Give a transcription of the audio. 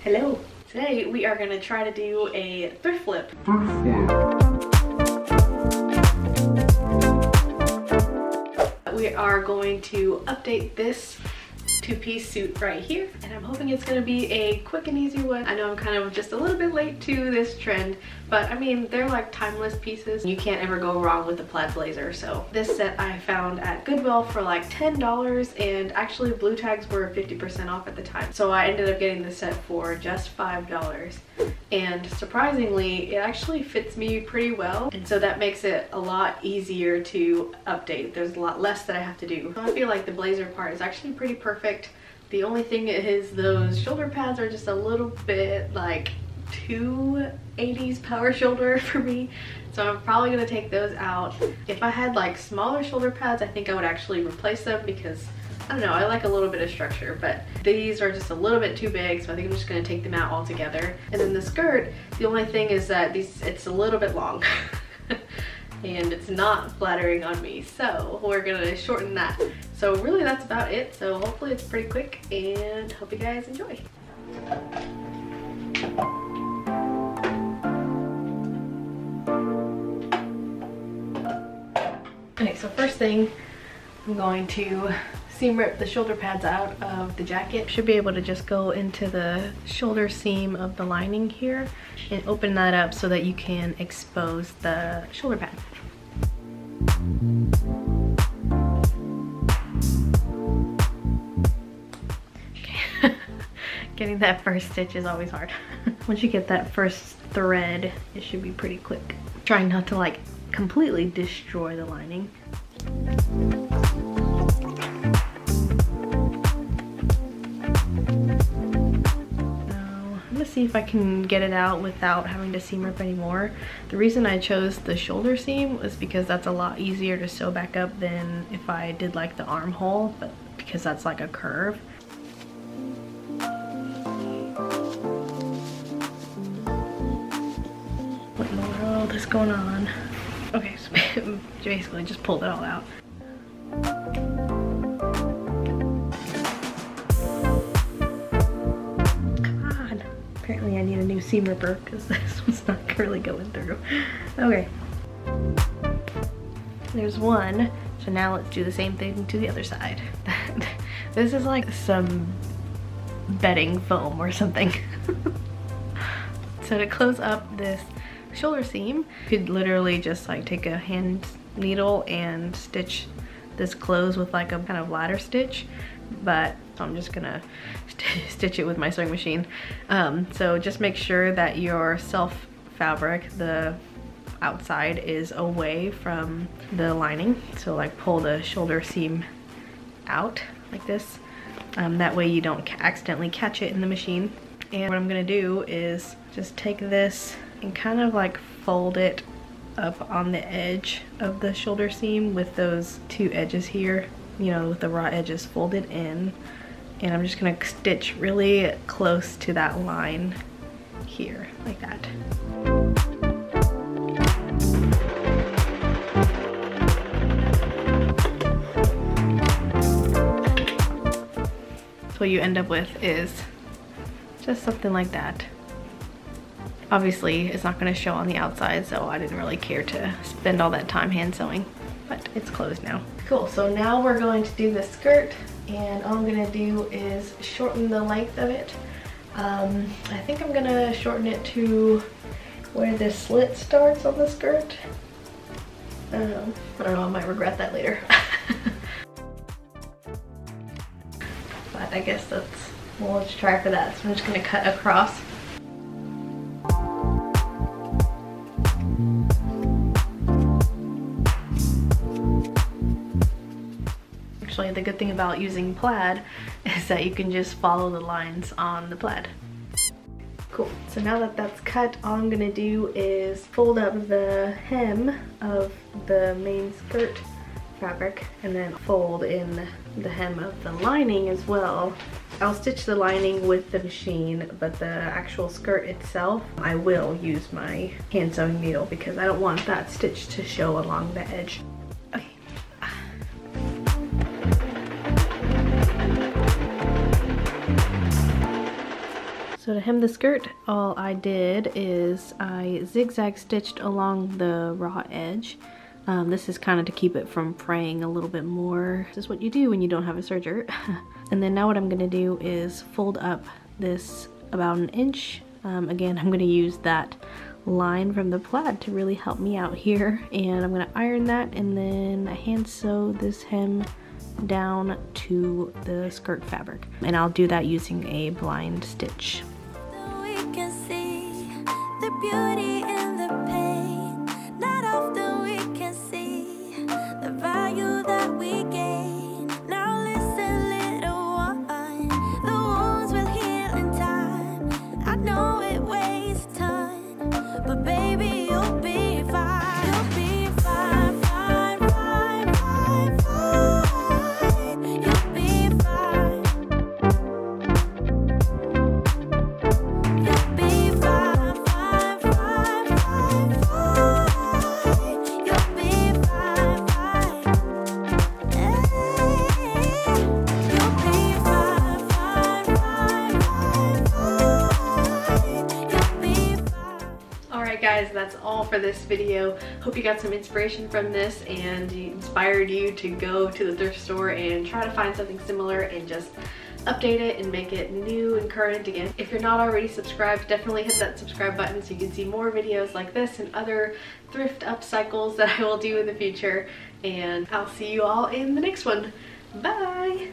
Hello. Today we are gonna try to do a thrift flip. We are going to update this two-piece suit right here, and I'm hoping it's gonna be a quick and easy one. I know I'm kind of just a little bit late to this trend, but I mean, they're like timeless pieces. You can't ever go wrong with the plaid blazer. So this set I found at Goodwill for like $10, and actually blue tags were 50% off at the time. So I ended up getting this set for just $5. And surprisingly, it actually fits me pretty well. And so that makes it a lot easier to update. There's a lot less that I have to do. So I feel like the blazer part is actually pretty perfect. The only thing is those shoulder pads are just a little bit like too 80s power shoulder for me. So I'm probably gonna take those out. If I had like smaller shoulder pads, I think I would actually replace them because I don't know, I like a little bit of structure, but these are just a little bit too big, so I think I'm just gonna take them out altogether. And then the skirt, the only thing is that it's a little bit long and it's not flattering on me, so we're gonna shorten that. So really that's about it. So hopefully it's pretty quick and hope you guys enjoy. Okay, so first thing, I'm going to seam rip the shoulder pads out of the jacket. Should be able to just go into the shoulder seam of the lining here and open that up so that you can expose the shoulder pad. Okay. Getting that first stitch is always hard. Once you get that first thread, it should be pretty quick. Trying not to like completely destroy the lining. See if I can get it out without having to seam rip anymore. The reason I chose the shoulder seam was because that's a lot easier to sew back up than if I did like the armhole, but because that's like a curve. What in the world is going on? Okay, so basically just pulled it all out. Apparently I need a new seam ripper because this one's not really going through. Okay. There's one. So now let's do the same thing to the other side. This is like some bedding foam or something. So to close up this shoulder seam, you could literally just like take a hand needle and stitch this closed with like a kind of ladder stitch, but I'm just gonna stitch it with my sewing machine. So just make sure that your self fabric, the outside, is away from the lining. So like pull the shoulder seam out like this. That way you don't accidentally catch it in the machine. And what I'm gonna do is just take this and kind of like fold it up on the edge of the shoulder seam with those two edges here, you know, with the raw edges folded in. And I'm just gonna stitch really close to that line here, like that. So what you end up with is just something like that. Obviously, it's not gonna show on the outside, so I didn't really care to spend all that time hand sewing, but it's closed now. Cool, so now we're going to do the skirt. And all I'm gonna do is shorten the length of it. I think I'm gonna shorten it to where the slit starts on the skirt. I don't know, I might regret that later. But I guess that's, well, let's try for that. So I'm just gonna cut across. Actually, the good thing about using plaid is that you can just follow the lines on the plaid. Cool, so now that that's cut, all I'm gonna do is fold up the hem of the main skirt fabric and then fold in the hem of the lining as well. I'll stitch the lining with the machine, but the actual skirt itself, I will use my hand sewing needle because I don't want that stitch to show along the edge. Okay. So to hem the skirt, all I did is I zigzag stitched along the raw edge. This is kind of to keep it from fraying a little bit more. This is what you do when you don't have a serger. And then now what I'm gonna do is fold up this about an inch. Again, I'm gonna use that line from the plaid to really help me out here. And I'm gonna iron that and then hand sew this hem down to the skirt fabric. And I'll do that using a blind stitch. We can see the beauty in the pain. Not often we can see the value that we gain. Now listen, little one, the wounds will heal in time. I know it wastes time, but baby, you'll be fine. You'll be fine, fine, fine, fine, fine. You'll be fine. You'll be fine, fine, fine, fine, fine. You'll be fine, fine. Hey. You'll be fine, fine, fine, fine, fine. You'll be fine. Alright guys, that's all for this video. Hope you got some inspiration from this and it inspired you to go to the thrift store and try to find something similar and just update it and make it new and current again. If you're not already subscribed, definitely hit that subscribe button so you can see more videos like this and other thrift upcycles that I will do in the future. And I'll see you all in the next one. Bye!